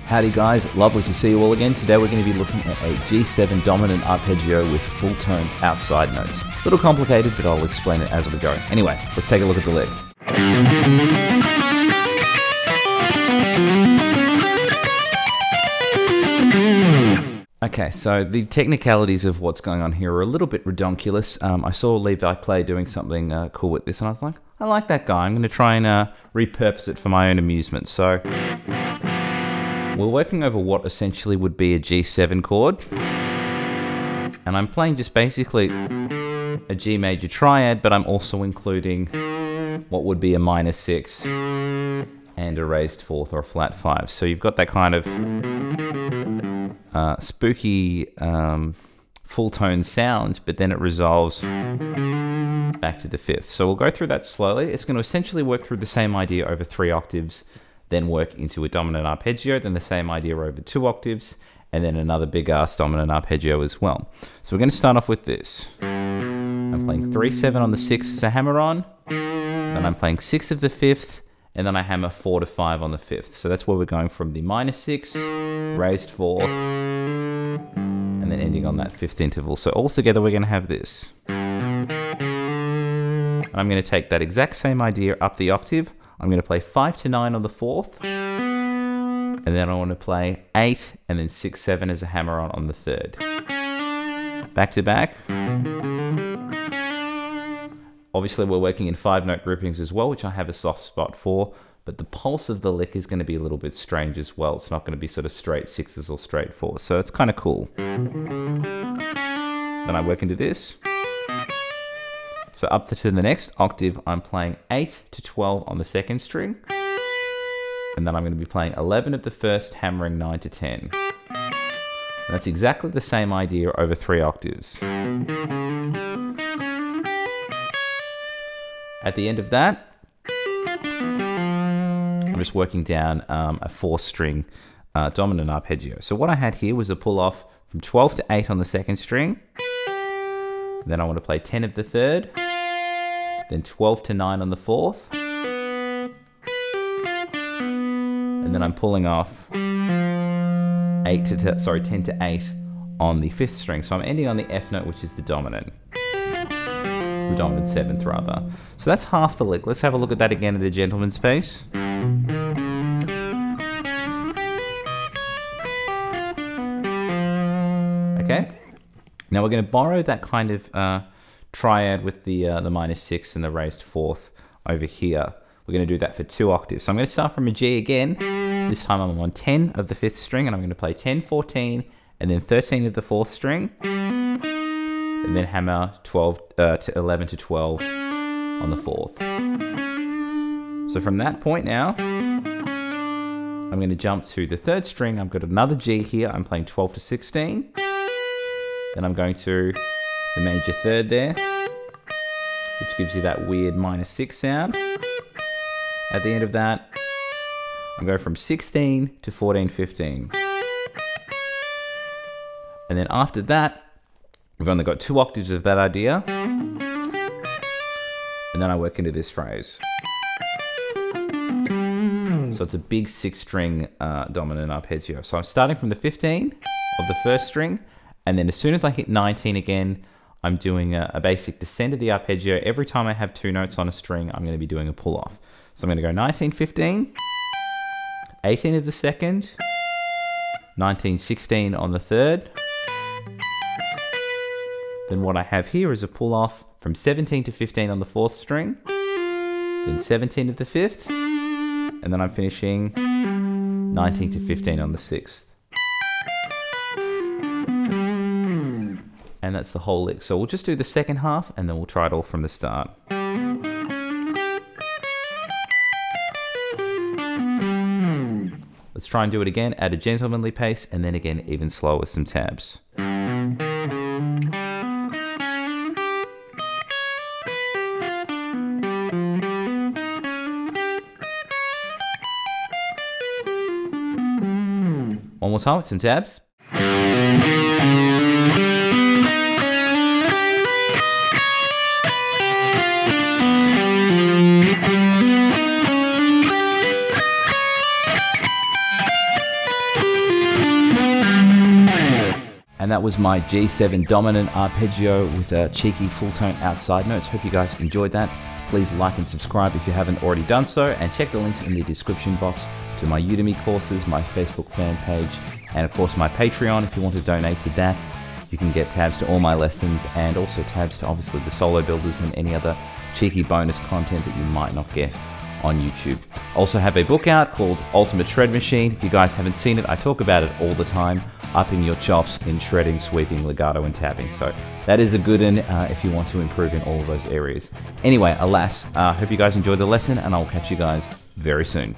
Howdy guys, lovely to see you all again. Today we're going to be looking at a G7 dominant arpeggio with full tone outside notes. A little complicated, but I'll explain it as we go. Anyway, let's take a look at the lick. Okay, so the technicalities of what's going on here are a little bit redonkulous. I saw Levi Clay doing something cool with this and I was like, I like that guy. I'm going to try and repurpose it for my own amusement. So we're working over what essentially would be a G7 chord. And I'm playing just basically a G major triad, but I'm also including what would be a minor 6 and a raised 4th or a flat 5. So you've got that kind of spooky full tone sound, but then it resolves back to the 5th. So we'll go through that slowly. It's going to essentially work through the same idea over 3 octaves, then work into a dominant arpeggio, then the same idea over 2 octaves, and then another big ass dominant arpeggio as well. So we're going to start off with this. I'm playing 3/7 on the 6th as a hammer on, then I'm playing 6 of the 5th, and then I hammer 4 to 5 on the 5th. So that's where we're going from the minor 6, raised 4th, and then ending on that 5th interval. So all together we're going to have this. I'm going to take that exact same idea up the octave. I'm going to play 5 to 9 on the 4th, and then I want to play 8 and then 6/7 as a hammer on the 3rd. Back to back. Obviously we're working in 5-note groupings as well, which I have a soft spot for, but the pulse of the lick is going to be a little bit strange as well. It's not going to be sort of straight 6s or straight 4s, so it's kind of cool. Then I work into this. So up to the next octave, I'm playing 8 to 12 on the 2nd string. And then I'm going to be playing 11 of the 1st, hammering 9 to 10. And that's exactly the same idea over 3 octaves. At the end of that, I'm just working down a 4-string dominant arpeggio. So what I had here was a pull off from 12 to 8 on the 2nd string. Then I want to play 10 of the 3rd, then 12 to 9 on the 4th, and then I'm pulling off 10 to 8 on the 5th string. So I'm ending on the F note, which is the dominant 7th rather. So that's half the lick. Let's have a look at that again at the gentleman's pace. Okay. Now we're going to borrow that kind of triad with the minor 6 and the raised 4th over here. We're going to do that for 2 octaves. So I'm going to start from a G again. This time I'm on 10 of the 5th string, and I'm going to play 10, 14, and then 13 of the 4th string, and then hammer 11 to 12 on the 4th. So from that point now, I'm going to jump to the 3rd string. I've got another G here. I'm playing 12 to 16. Then I'm going to the major 3rd there, which gives you that weird minor 6 sound. At the end of that, I'm going from 16 to 14, 15. And then after that, we've only got 2 octaves of that idea. And then I work into this phrase. So it's a big 6-string dominant arpeggio. So I'm starting from the 15 of the 1st string, and then as soon as I hit 19 again, I'm doing a basic descent of the arpeggio. Every time I have 2 notes on a string, I'm going to be doing a pull off. So I'm going to go 19, 15, 18 of the 2nd, 19, 16 on the 3rd. Then what I have here is a pull off from 17 to 15 on the 4th string, then 17 of the 5th, and then I'm finishing 19 to 15 on the 6th. And that's the whole lick. So we'll just do the second half and then we'll try it all from the start. Let's try and do it again at a gentlemanly pace, and then again even slower with some tabs. One more time with some tabs. And that was my G7 dominant arpeggio with a cheeky full tone outside notes. Hope you guys enjoyed that. Please like and subscribe if you haven't already done so, and check the links in the description box to my Udemy courses, my Facebook fan page, and of course my Patreon if you want to donate to that. You can get tabs to all my lessons and also tabs to obviously the solo builders and any other cheeky bonus content that you might not get on YouTube. Also have a book out called Ultimate Shred Machine. If you guys haven't seen it, I talk about it all the time, upping your chops in shredding, sweeping, legato, and tapping. So that is a good one if you want to improve in all of those areas. Anyway, alas, hope you guys enjoyed the lesson, and I'll catch you guys very soon.